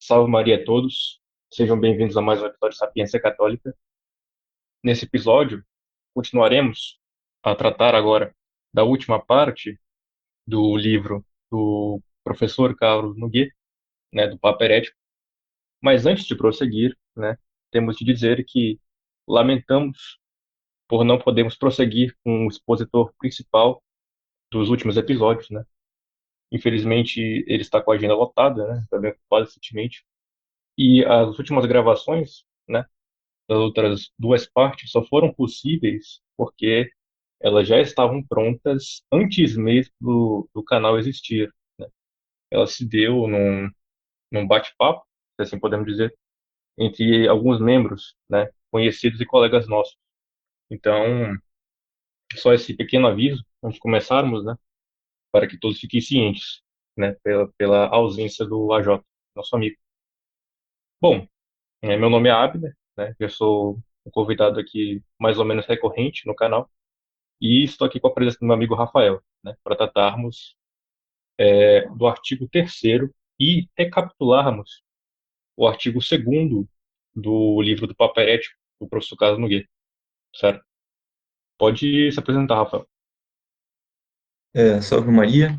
Salve Maria a todos, sejam bem-vindos a mais um episódio de Sapiência Católica. Nesse episódio, continuaremos a tratar agora da última parte do livro do professor Carlos Nogueira, do Papa Herético. Mas antes de prosseguir, temos de dizer que lamentamos por não podermos prosseguir com o expositor principal dos últimos episódios, né? Infelizmente, ele está com a agenda lotada, né? Está bem ocupado recentemente. E as últimas gravações, das outras duas partes só foram possíveis porque elas já estavam prontas antes mesmo do canal existir, né? Ela se deu num bate-papo, se assim podemos dizer, entre alguns membros, né, conhecidos e colegas nossos. Então, só esse pequeno aviso, antes de começarmos, né, para que todos fiquem cientes, né, pela ausência do AJ, nosso amigo. Bom, meu nome é Abner, né, eu sou um convidado aqui mais ou menos recorrente no canal. E estou aqui com a presença do meu amigo Rafael, né, para tratarmos do artigo terceiro e recapitularmos o artigo segundo do livro do Papa Herético, do professor Carlos Nogueira, certo? Pode se apresentar, Rafael. Salve Maria,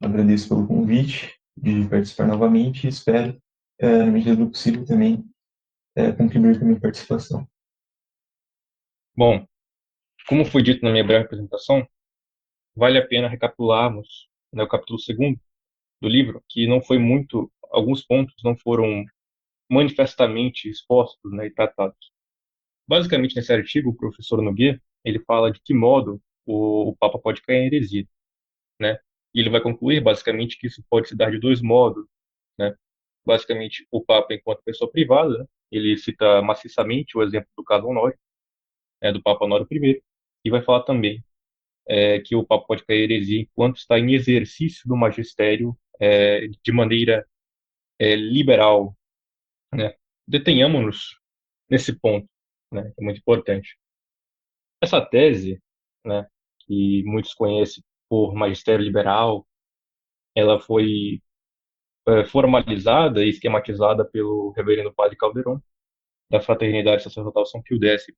agradeço pelo convite de participar novamente e espero, na medida do possível também, contribuir com a minha participação. Bom, como foi dito na minha breve apresentação, vale a pena recapitularmos, né, o capítulo segundo do livro, que não foi muito, alguns pontos não foram manifestamente expostos, né, e tratados. Basicamente, nesse artigo, o professor Nogueira, ele fala de que modo o Papa pode cair em heresia, né? E ele vai concluir, basicamente, que isso pode se dar de dois modos, né? Basicamente, o Papa, enquanto pessoa privada, né? Ele cita maciçamente o exemplo do caso Honório, do Papa Honório I, e vai falar também que o Papa pode cair em heresia enquanto está em exercício do magistério de maneira liberal, né? Detenhamos-nos nesse ponto, né? Que é muito importante. Essa tese, né, que muitos conhecem por magistério liberal, ela foi formalizada e esquematizada pelo reverendo Padre Calderon, da Fraternidade Sacerdotal São Pio X,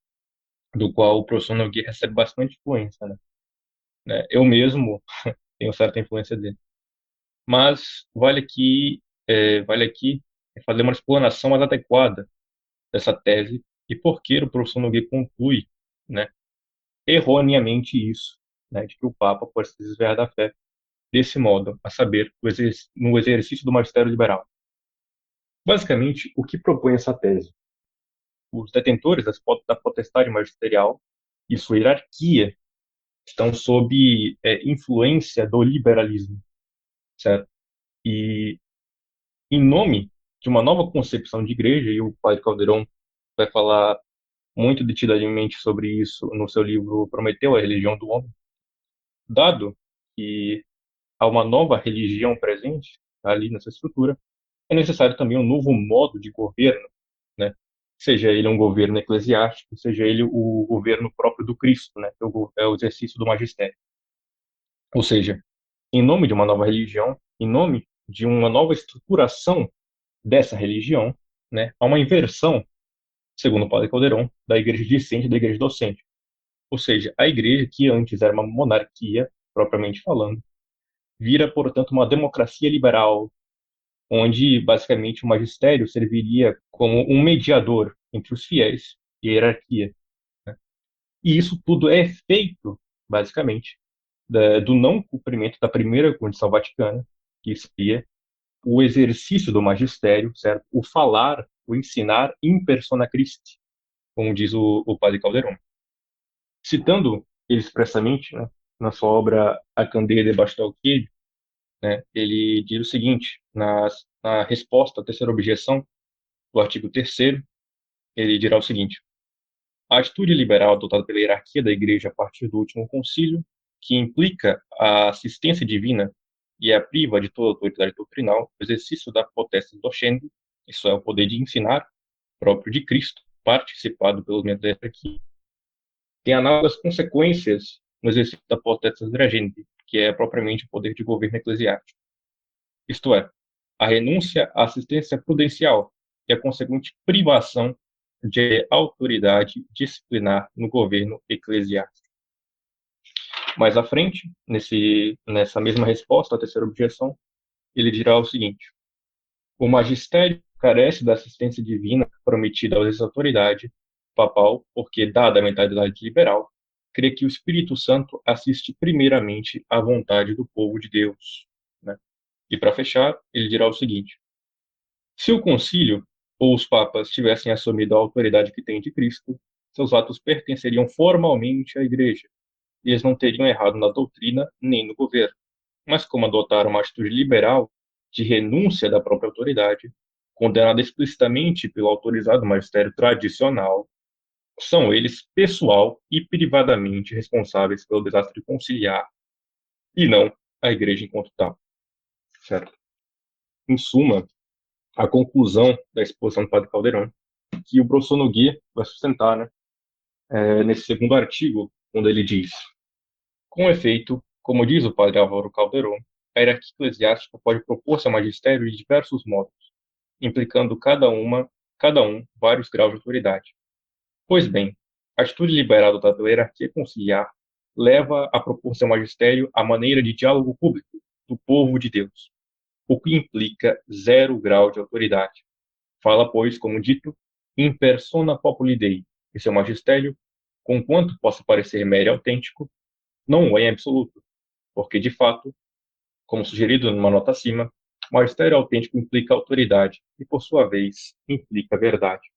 do qual o professor Nogueira recebe bastante influência, né? Eu mesmo tenho certa influência dele. Mas vale aqui fazer uma explanação mais adequada dessa tese e por que o professor Nogueira conclui, né, erroneamente isso, né, de que o Papa pode se desviar da fé desse modo, a saber, no exercício do magistério liberal. Basicamente, o que propõe essa tese? Os detentores da potestade magisterial e sua hierarquia estão sob influência do liberalismo, certo? E em nome de uma nova concepção de igreja, e o padre Calderon vai falar muito detidamente sobre isso no seu livro Prometeu, a Religião do Homem, dado que há uma nova religião presente ali nessa estrutura, é necessário também um novo modo de governo, né? Seja ele um governo eclesiástico, seja ele o governo próprio do Cristo, né? É o exercício do magistério. Ou seja, em nome de uma nova religião, em nome de uma nova estruturação dessa religião, né? Há uma inversão, segundo o padre Calderon, da igreja discente e da igreja docente. Ou seja, a igreja que antes era uma monarquia, propriamente falando, vira, portanto, uma democracia liberal, onde basicamente o magistério serviria como um mediador entre os fiéis e a hierarquia, né? E isso tudo é feito, basicamente, do não cumprimento da primeira condição vaticana, que seria o exercício do magistério, certo? O falar, o ensinar in persona Christi, como diz o padre Calderon. Citando ele expressamente, né, na sua obra A Candeia debaixo do Alqueire, né, ele diz o seguinte, na resposta à terceira objeção do artigo terceiro, ele dirá o seguinte: a atitude liberal adotada pela hierarquia da Igreja a partir do último concílio, que implica a assistência divina e a priva de toda autoridade doutrinal, o exercício da potestas docenti, isso é, o poder de ensinar próprio de Cristo, participado pelos membros da hierarquia, tem análogas consequências no exercício da potestas regente, que é propriamente o poder de governo eclesiástico. Isto é, a renúncia à assistência prudencial e a consequente privação de autoridade disciplinar no governo eclesiástico. Mais à frente, nessa mesma resposta à terceira objeção, ele dirá o seguinte: o magistério carece da assistência divina prometida às autoridades papal, porque, dada a mentalidade liberal, crê que o Espírito Santo assiste primeiramente à vontade do povo de Deus, né? E para fechar, ele dirá o seguinte: se o concílio ou os papas tivessem assumido a autoridade que têm de Cristo, seus atos pertenceriam formalmente à Igreja, e eles não teriam errado na doutrina nem no governo. Mas como adotaram uma atitude liberal de renúncia da própria autoridade, condenada explicitamente pelo autorizado magistério tradicional, são eles pessoal e privadamente responsáveis pelo desastre conciliar, e não a Igreja enquanto tal. Certo? Em suma, a conclusão da exposição do Padre Caldeirão, que o professor Nogueira vai sustentar, né, nesse segundo artigo, quando ele diz: com efeito, como diz o Padre Álvaro Caldeirão, a hierarquia eclesiástica pode propor-se ao magistério de diversos modos, implicando cada um vários graus de autoridade. Pois bem, a atitude liberada da hierarquia conciliar leva a propor-se ao magistério a maneira de diálogo público do povo de Deus, o que implica zero grau de autoridade. Fala, pois, como dito, in persona populi Dei, e seu magistério, conquanto possa parecer mero e autêntico, não é em absoluto, porque, de fato, como sugerido numa nota acima, magistério autêntico implica autoridade e, por sua vez, implica verdade.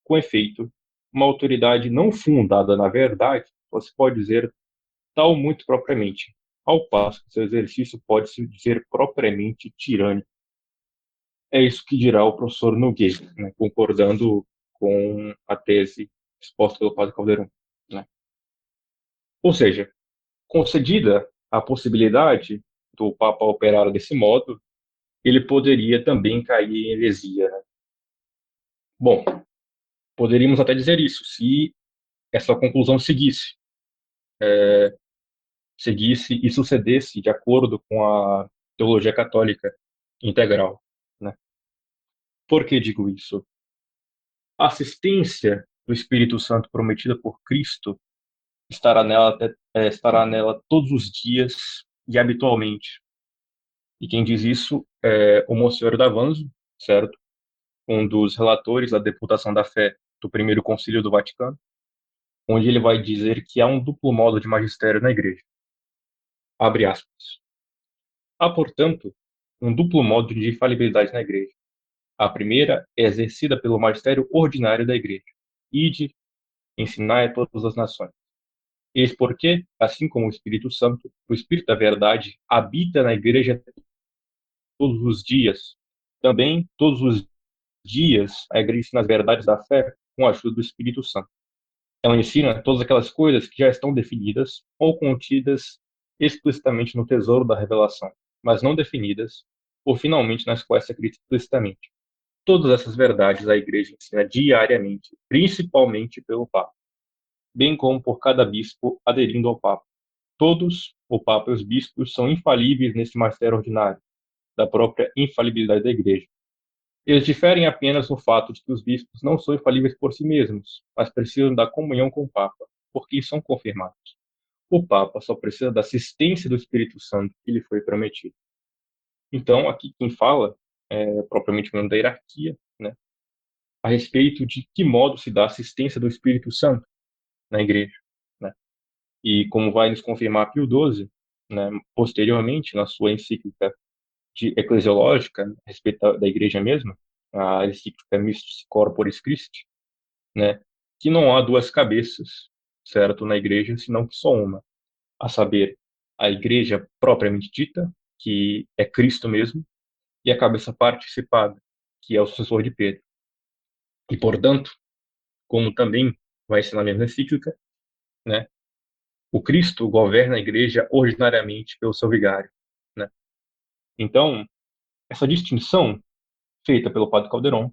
Com efeito, uma autoridade não fundada na verdade, você pode dizer tal muito propriamente, ao passo que seu exercício pode se dizer propriamente tirânico. É isso que dirá o professor Nogueira, né, concordando com a tese exposta pelo padre Caldeirão, né? Ou seja, concedida a possibilidade do Papa operar desse modo, ele poderia também cair em heresia, né? Bom, poderíamos até dizer isso, se essa conclusão seguisse e sucedesse de acordo com a teologia católica integral, né? Por que digo isso? A assistência do Espírito Santo prometida por Cristo estará nela todos os dias e habitualmente. E quem diz isso é o Monsenhor Davanzo, certo? Um dos relatores da Deputação da Fé do Primeiro Concílio do Vaticano, onde ele vai dizer que há um duplo modo de magistério na Igreja. Abre aspas. Há, portanto, um duplo modo de infalibilidade na Igreja. A primeira é exercida pelo magistério ordinário da Igreja. Ide, ensinai a todas as nações. Eis porque, assim como o Espírito Santo, o Espírito da Verdade habita na Igreja todos os dias. Também, todos os dias, a Igreja ensina as verdades da fé com a ajuda do Espírito Santo. Ela ensina todas aquelas coisas que já estão definidas ou contidas explicitamente no tesouro da revelação, mas não definidas, ou finalmente nas quais se acredita explicitamente. Todas essas verdades a Igreja ensina diariamente, principalmente pelo Papa, bem como por cada bispo aderindo ao Papa. Todos, o Papa e os bispos, são infalíveis nesse magistério ordinário, da própria infalibilidade da Igreja. Eles diferem apenas no fato de que os bispos não são infalíveis por si mesmos, mas precisam da comunhão com o Papa, porque são confirmados. O Papa só precisa da assistência do Espírito Santo que lhe foi prometido. Então, aqui quem fala é propriamente mesmo da hierarquia, né, a respeito de que modo se dá a assistência do Espírito Santo na Igreja, né? E como vai nos confirmar Pio XII, né, posteriormente, na sua encíclica eclesiológica, a respeito da Igreja mesma, a encíclica Mystis Corporis Christi, né, que não há duas cabeças, certo, na Igreja, senão que só uma, a saber, a Igreja propriamente dita, que é Cristo mesmo, e a cabeça participada, que é o sucessor de Pedro. E, portanto, como também vai ser na mesma encíclica, né, o Cristo governa a Igreja ordinariamente pelo seu vigário, né? Então, essa distinção feita pelo Padre Calderon,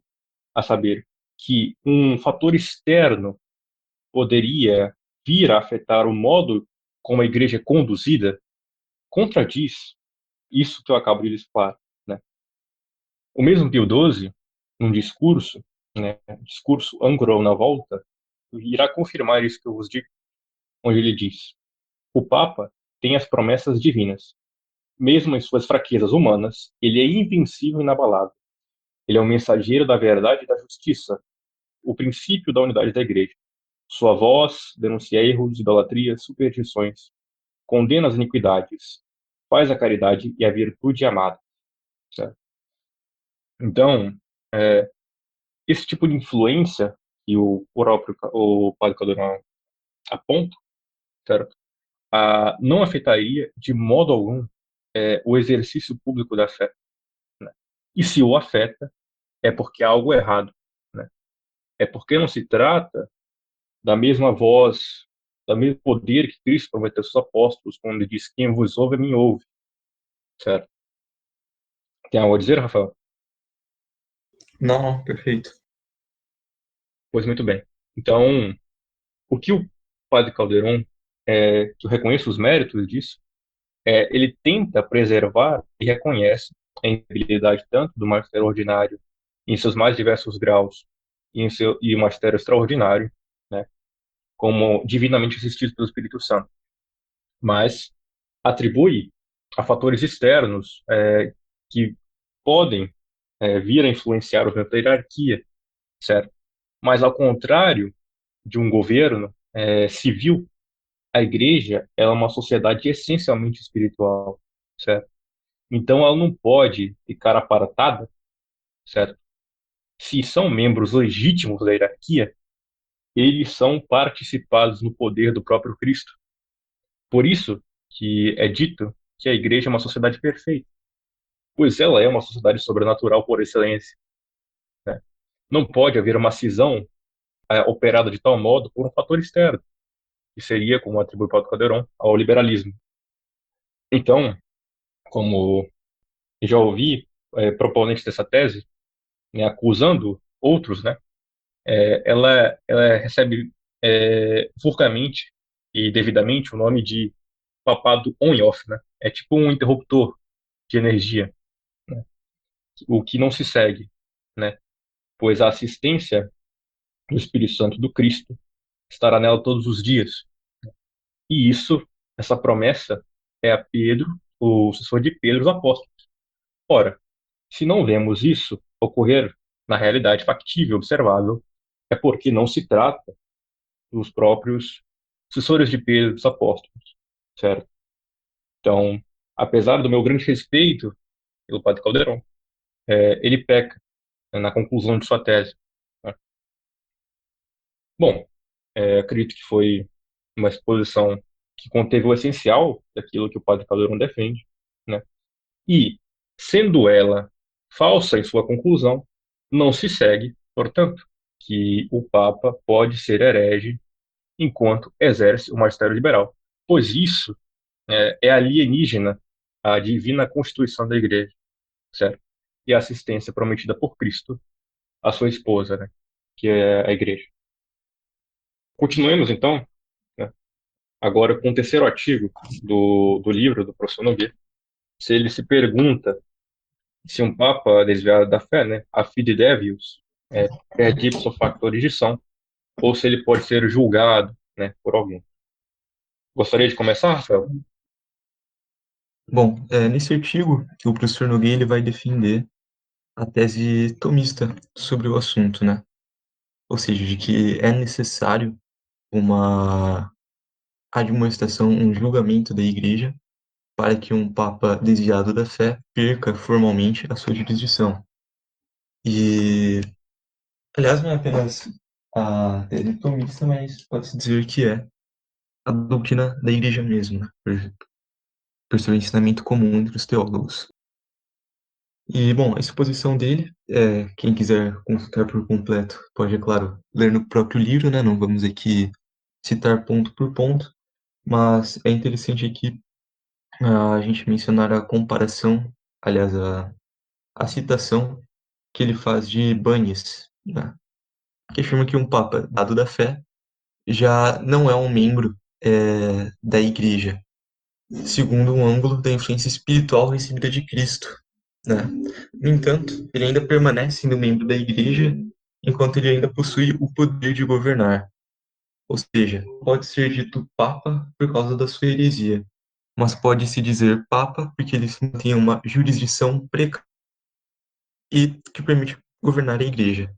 a saber, que um fator externo poderia vir a afetar o modo como a igreja é conduzida, contradiz isso que eu acabo de lhes falar, né? O mesmo Pio XII, num discurso, né, discurso Ancorou na Volta, irá confirmar isso que eu vos digo, onde ele diz: o Papa tem as promessas divinas. Mesmo em suas fraquezas humanas, ele é invencível e inabalável. Ele é o mensageiro da verdade e da justiça, o princípio da unidade da Igreja. Sua voz denuncia erros, idolatrias, superstições, condena as iniquidades, faz a caridade e a virtude amada. Certo? Então, é, esse tipo de influência que o próprio o Padre Caldeirão aponta, certo? Não afetaria de modo algum o exercício público da fé. Né? E se o afeta, é porque há algo errado. Né? É porque não se trata da mesma voz, do mesmo poder que Cristo prometeu aos seus apóstolos, quando ele diz: quem vos ouve, a mim ouve. Certo? Tem algo a dizer, Rafael? Não, não, perfeito. Pois muito bem. Então, o que o Padre Calderon, que eu reconheço os méritos disso, ele tenta preservar e reconhece a integridade tanto do magistério ordinário em seus mais diversos graus e o magistério extraordinário, né, como divinamente assistido pelo Espírito Santo, mas atribui a fatores externos que podem vir a influenciar o evento da hierarquia, certo? Mas ao contrário de um governo civil, a igreja é uma sociedade essencialmente espiritual, certo? Então ela não pode ficar aparatada, certo? Se são membros legítimos da hierarquia, eles são participados no poder do próprio Cristo. Por isso que é dito que a igreja é uma sociedade perfeita, pois ela é uma sociedade sobrenatural por excelência, né? Não pode haver uma cisão operada de tal modo por um fator externo, que seria, como atribui Paulo Calderon, ao liberalismo. Então, como já ouvi proponentes dessa tese, né, acusando outros, né, ela recebe vulgarmente e devidamente o nome de papado on e off, né? É tipo um interruptor de energia, né? O que não se segue, né? Pois a assistência do Espírito Santo do Cristo estará nela todos os dias. E isso, essa promessa, é a Pedro, o sucessor de Pedro, os apóstolos. Ora, se não vemos isso ocorrer na realidade factível, observável, é porque não se trata dos próprios sucessores de Pedro, dos apóstolos, certo? Então, apesar do meu grande respeito pelo Padre Calderon, ele peca, né, na conclusão de sua tese. Né? Bom, acredito que foi uma exposição que conteve o essencial daquilo que o Padre Calderon defende, né? E, sendo ela falsa em sua conclusão, não se segue, portanto, que o Papa pode ser herege enquanto exerce o magistério liberal, pois isso é alienígena à divina constituição da Igreja, certo? E a assistência prometida por Cristo à sua esposa, né? Que é a Igreja. Continuemos, então, né, agora com o terceiro artigo do livro do professor Nogueira. Se ele se pergunta se um Papa desviado da fé, né, a fide devius, perde ipso facto origição, ou se ele pode ser julgado, né, por alguém. Gostaria de começar, Rafael? Bom, nesse artigo, o professor Nogueira ele vai defender a tese tomista sobre o assunto, né? Ou seja, de que é necessário uma admoestação, um julgamento da Igreja para que um Papa desviado da fé perca formalmente a sua jurisdição. E, aliás, não é apenas a tese tomista, mas pode-se dizer que é a doutrina da Igreja mesmo, né? Por seu ensinamento comum entre os teólogos. E, bom, a exposição dele, quem quiser consultar por completo, pode, é claro, ler no próprio livro, né? Não vamos aqui citar ponto por ponto, mas é interessante aqui a gente mencionar a comparação, aliás, a citação que ele faz de Banhes, né? Que afirma que um papa dado da fé já não é um membro da igreja, segundo um ângulo da influência espiritual recebida de Cristo. né? No entanto, ele ainda permanece sendo membro da Igreja enquanto ele ainda possui o poder de governar. Ou seja, pode ser dito Papa por causa da sua heresia, mas pode-se dizer Papa porque ele tem uma jurisdição precária e que permite governar a Igreja.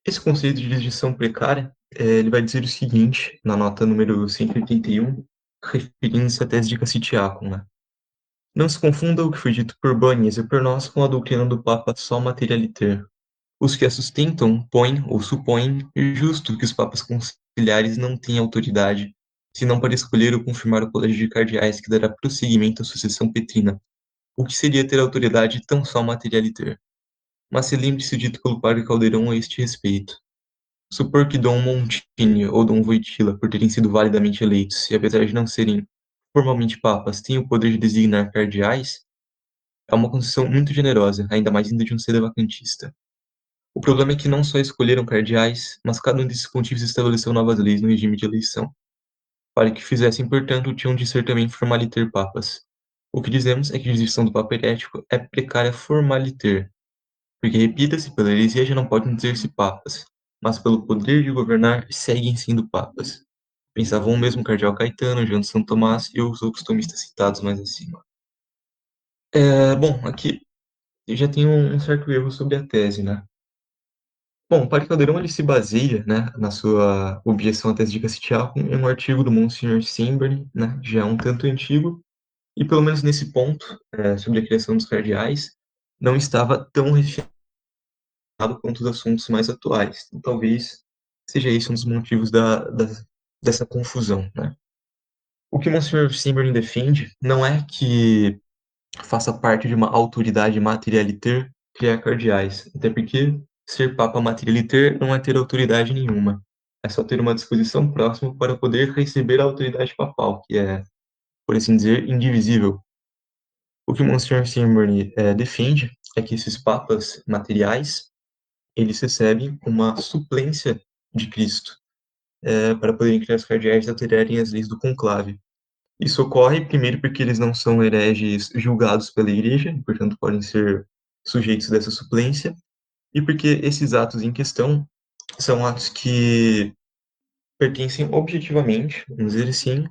Esse conceito de jurisdição precária, ele vai dizer o seguinte, na nota número 181, referindo-se à tese de Cassitiacum, né? Não se confunda o que foi dito por Banhes e por nós com a doutrina do Papa só materialiter. Os que a sustentam põem ou supõem justo que os papas conciliares não têm autoridade, senão para escolher ou confirmar o colégio de cardeais que dará prosseguimento à sucessão petrina, o que seria ter autoridade tão só materialiter. Mas se lembre-se o dito pelo padre Caldeirão a este respeito. Supor que Dom Montini ou Dom Wojtyla, por terem sido validamente eleitos, e apesar de não serem formalmente papas, têm o poder de designar cardeais, é uma concessão muito generosa, ainda mais vinda de um sedevacantista. O problema é que não só escolheram cardeais, mas cada um desses pontífices estabeleceu novas leis no regime de eleição. Para que fizessem, portanto, tinham de ser também formaliter papas. O que dizemos é que a jurisdição do papa herético é precária formaliter, porque, repita-se, pela heresia já não podem dizer-se papas, mas pelo poder de governar seguem sendo papas. Pensavam o mesmo cardeal Caetano, João de São Tomás e os outros tomistas citados mais acima. Bom, aqui eu já tenho um certo erro sobre a tese, né? Bom, o Padre Caldeirão ele se baseia, né, na sua objeção à tese de Castiel em um artigo do Monsignor Simberly, né, já um tanto antigo, e pelo menos nesse ponto, sobre a criação dos cardeais, não estava tão refinado quanto os assuntos mais atuais. Então, talvez seja esse um dos motivos dessa confusão, né? O que o Monsignor Simberly defende não é que faça parte de uma autoridade materialiter criar cardeais, até porque ser papa materialiter não é ter autoridade nenhuma, é só ter uma disposição próxima para poder receber a autoridade papal, que é, por assim dizer, indivisível. O que o Monsignor Simberly defende é que esses papas materiais, eles recebem uma suplência de Cristo, para poderem criar os cardeais e alterarem as leis do conclave. Isso ocorre, primeiro, porque eles não são hereges julgados pela Igreja, e, portanto, podem ser sujeitos dessa suplência, e porque esses atos em questão são atos que pertencem objetivamente, vamos dizer assim,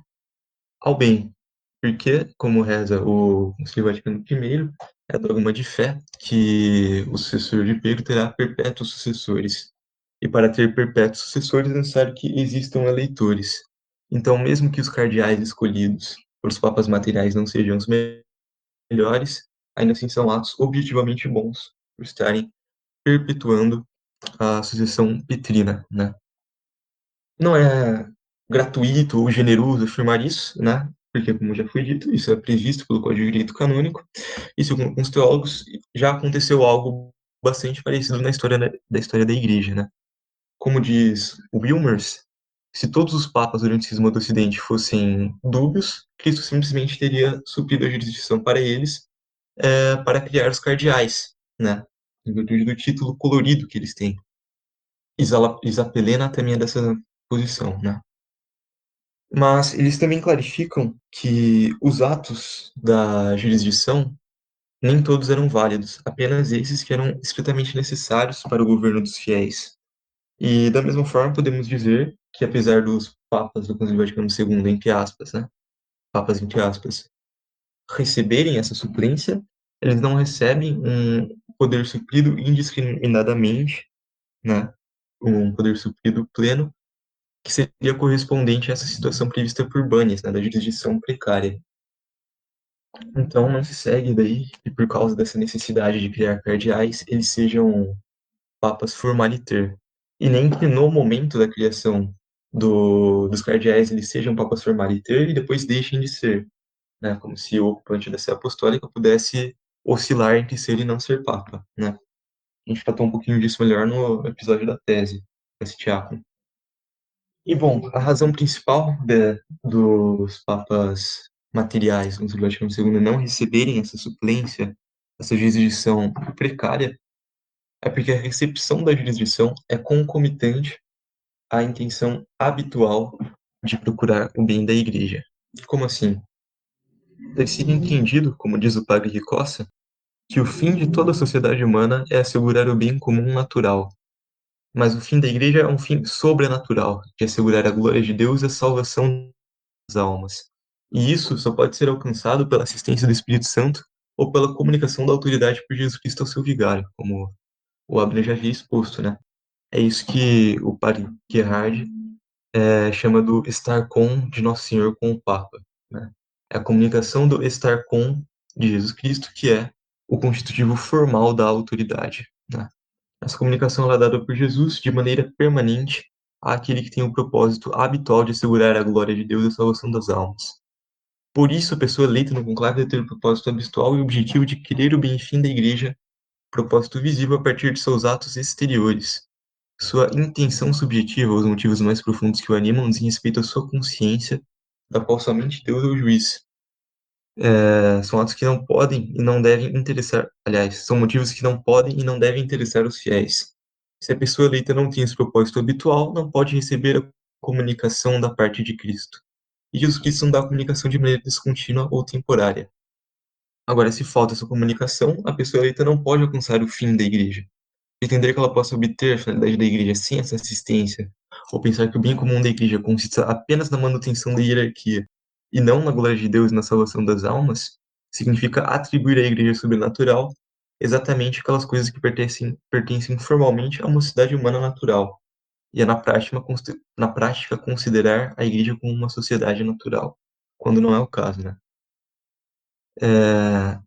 ao bem. Porque, como reza o Concílio Vaticano I, é dogma de fé que o sucessor de Pedro terá perpétuos sucessores. E para ter perpétuos sucessores é necessário que existam eleitores. Então, mesmo que os cardeais escolhidos pelos papas materiais não sejam os melhores, ainda assim são atos objetivamente bons, por estarem perpetuando a sucessão petrina, né? Não é gratuito ou generoso afirmar isso, né? Porque, como já foi dito, isso é previsto pelo Código de Direito Canônico, e segundo alguns teólogos, já aconteceu algo bastante parecido na história da história da Igreja, né? Como diz o Wilmers, se todos os papas durante o cisma do Ocidente fossem dúbios, Cristo simplesmente teria suprido a jurisdição para eles, para criar os cardeais, né? Em virtude do título colorido que eles têm. Isapelena também é dessa posição, né? Mas eles também clarificam que os atos da jurisdição nem todos eram válidos, apenas esses que eram estritamente necessários para o governo dos fiéis. E da mesma forma podemos dizer que apesar dos papas do Concílio Vaticano II, entre aspas, né, papas entre aspas, receberem essa suplência, eles não recebem um poder suprido indiscriminadamente, né, um poder suprido pleno, que seria correspondente a essa situação prevista por Banhes, né, da jurisdição precária. Então, não se segue daí que, por causa dessa necessidade de criar cardeais, eles sejam papas formaliter. E nem que no momento da criação dos cardeais eles sejam papas formaliter e depois deixem de ser, né? Como se o ocupante da sé apostólica pudesse oscilar entre ser e não ser papa, né? A gente tratou um pouquinho disso melhor no episódio da tese, desse diácono. E, bom, a razão principal dos papas materiais, como o Vaticano II, não receberem essa suplência, essa jurisdição precária, é porque a recepção da jurisdição é concomitante à intenção habitual de procurar o bem da igreja. Como assim? deve ser entendido, como diz o padre Ricossa, que o fim de toda a sociedade humana é assegurar o bem comum natural, mas o fim da igreja é um fim sobrenatural, de assegurar a glória de Deus e a salvação das almas. E isso só pode ser alcançado pela assistência do Espírito Santo ou pela comunicação da autoridade por Jesus Cristo ao seu vigário, como o Abner já havia exposto, né? É isso que o padre Gerhard chama do estar com de Nosso Senhor com o Papa, né? É a comunicação do estar com de Jesus Cristo que é o constitutivo formal da autoridade, né? Essa comunicação é dada por Jesus de maneira permanente àquele que tem o propósito habitual de assegurar a glória de Deus e a salvação das almas. Por isso, a pessoa eleita no conclave deve ter o propósito habitual e objetivo de querer o bem-fim da Igreja, propósito visível a partir de seus atos exteriores. Sua intenção subjetiva, os motivos mais profundos que o animam, dizem respeito à sua consciência, da qual somente Deus é o juiz. São atos que não podem e não devem interessar, aliás, são motivos que não podem e não devem interessar os fiéis. Se a pessoa eleita não tem esse propósito habitual, não pode receber a comunicação da parte de Cristo. E Jesus Cristo não dá a comunicação de maneira descontínua ou temporária. Agora, se falta essa comunicação, a pessoa eleita não pode alcançar o fim da igreja. Entender que ela possa obter a finalidade da igreja sem essa assistência, ou pensar que o bem comum da igreja consiste apenas na manutenção da hierarquia e não na glória de Deus e na salvação das almas, significa atribuir à igreja sobrenatural exatamente aquelas coisas que pertencem formalmente a uma sociedade humana natural, e é na prática considerar a igreja como uma sociedade natural, quando não é o caso, né? É,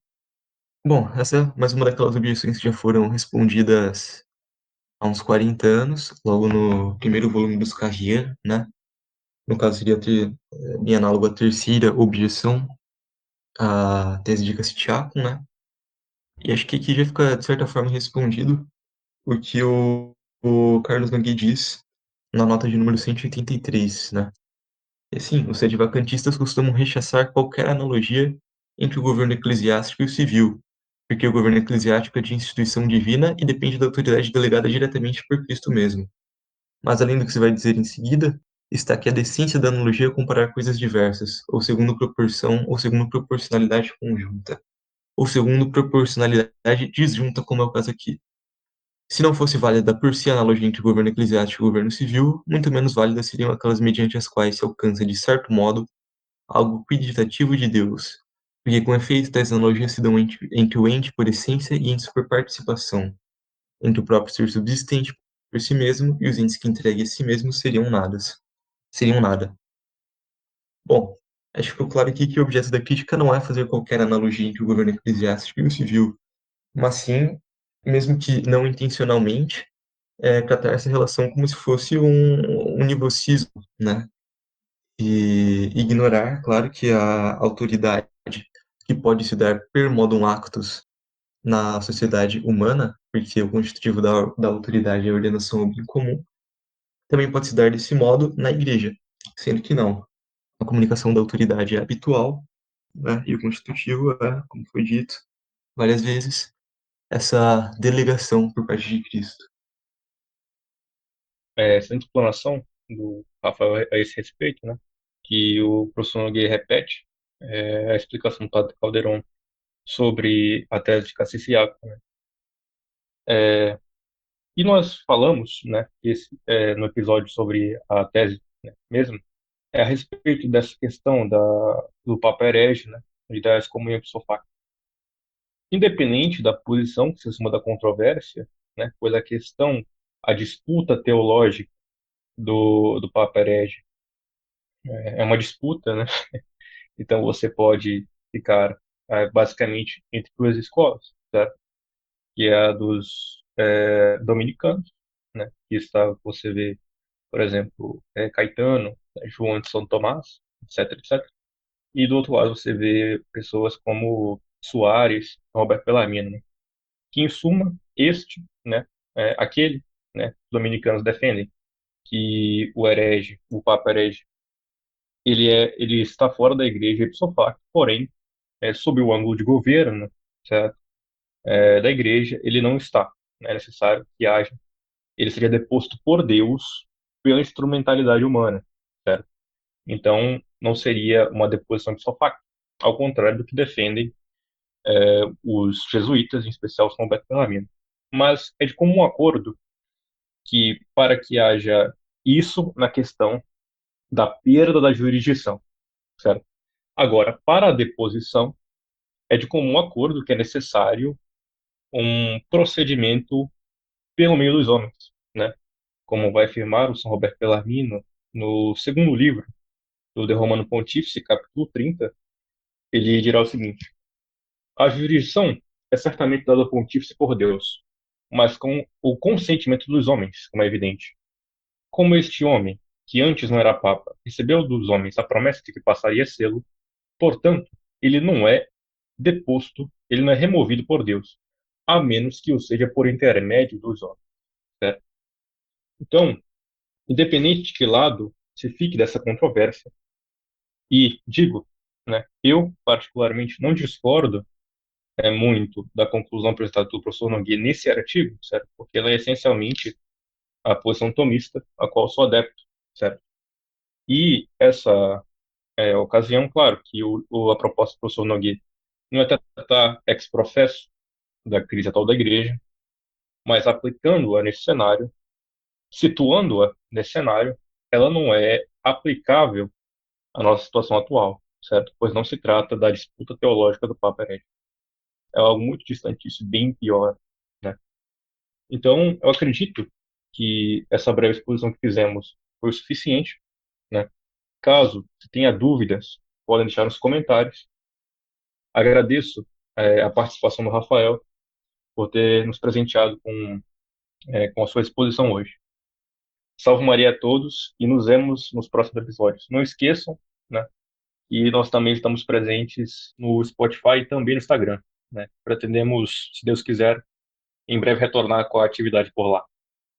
Bom, essa é mais uma daquelas objeções que já foram respondidas há uns 40 anos, logo no primeiro volume dos Carrier, né? No caso, seria bem análogo à terceira objeção, à tese de Castiglione, né? E acho que aqui já fica, de certa forma, respondido o que o Carlos Nogueira diz na nota de número 183, né? E assim, os sedvacantistas costumam rechaçar qualquer analogia entre o governo eclesiástico e o civil, porque o governo eclesiástico é de instituição divina e depende da autoridade delegada diretamente por Cristo mesmo. Mas além do que se vai dizer em seguida, está que a decência da analogia é comparar coisas diversas, ou segundo proporção, ou segundo proporcionalidade conjunta, ou segundo proporcionalidade disjunta, como é o caso aqui. Se não fosse válida por si a analogia entre governo eclesiástico e governo civil, muito menos válidas seriam aquelas mediante as quais se alcança, de certo modo, algo quiditativo de Deus, porque com efeito tais analogias se dão entre o ente por essência e em superparticipação, entre o próprio ser subsistente por si mesmo e os entes que entreguem a si mesmos seriam nada. Bom, acho que ficou claro aqui que o objeto da crítica não é fazer qualquer analogia entre o governo eclesiástico e o civil, mas sim, mesmo que não intencionalmente, tratar essa relação como se fosse um univocismo, né? E ignorar, claro, que a autoridade que pode se dar per modum actus na sociedade humana, porque o constitutivo da autoridade é a ordenação ao bem comum, também pode se dar desse modo na igreja, sendo que não. A comunicação da autoridade é habitual, né, e o constitutivo é, como foi dito várias vezes, essa delegação por parte de Cristo. Essa explanação do Rafael a esse respeito, né, que o professor Nogueira repete, a explicação do Padre Calderon sobre a tese de Cassis Yaco, né? E nós falamos, né, no episódio sobre a tese, né, mesmo, a respeito dessa questão do Papa herege, né, e da excomunhão ipso-facto. Independente da posição que se suma da controvérsia, né, pois a disputa teológica do Papa herege é uma disputa, né, então você pode ficar basicamente entre duas escolas, certo? Que é a dos dominicanos, né, que está, você vê, por exemplo, Caetano, João de São Tomás, etc, etc. E do outro lado você vê pessoas como Soares, Roberto Bellarmino, né? Que em suma, né, aquele, né, os dominicanos defendem que o Papa herege, ele está fora da igreja ipso facto, porém, sob o ângulo de governo, certo? Da igreja, ele não está. É necessário que haja, ele seria deposto por Deus pela instrumentalidade humana, certo? Então, não seria uma deposição ipso facto. ao contrário do que defendem os jesuítas, em especial São Roberto Bellarmino. Mas é de comum acordo que, para que haja isso na questão da perda da jurisdição, certo? Agora, para a deposição, é de comum acordo que é necessário um procedimento pelo meio dos homens, né? Como vai afirmar o São Roberto Bellarmino no segundo livro do De Romano Pontífice, capítulo 30, ele dirá o seguinte: a jurisdição é certamente dada ao pontífice por Deus, mas com o consentimento dos homens, como é evidente. Como este homem, que antes não era papa, recebeu dos homens a promessa de que passaria a sê-lo, portanto, ele não é deposto, ele não é removido por Deus, a menos que o seja por intermédio dos homens, certo? Então, independente de que lado se fique dessa controvérsia, e digo, né, eu particularmente não discordo muito da conclusão apresentada pelo professor Nogueira nesse artigo, certo? Porque ela é essencialmente a posição tomista, a qual sou adepto, certo? E essa ocasião, claro, que a proposta do professor Nogueira não é tratar ex professo da crise atual da igreja, mas aplicando-a nesse cenário, situando-a nesse cenário, ela não é aplicável à nossa situação atual, certo? Pois não se trata da disputa teológica do Papa Herético. É algo muito distante disso, bem pior, né? Então, eu acredito que essa breve exposição que fizemos foi o suficiente, né? Caso você tenha dúvidas, podem deixar nos comentários. Agradeço, a participação do Rafael por ter nos presenteado com a sua exposição hoje. Salve Maria a todos e nos vemos nos próximos episódios. Não esqueçam, né? E nós também estamos presentes no Spotify e também no Instagram, né? Pretendemos, se Deus quiser, em breve retornar com a atividade por lá.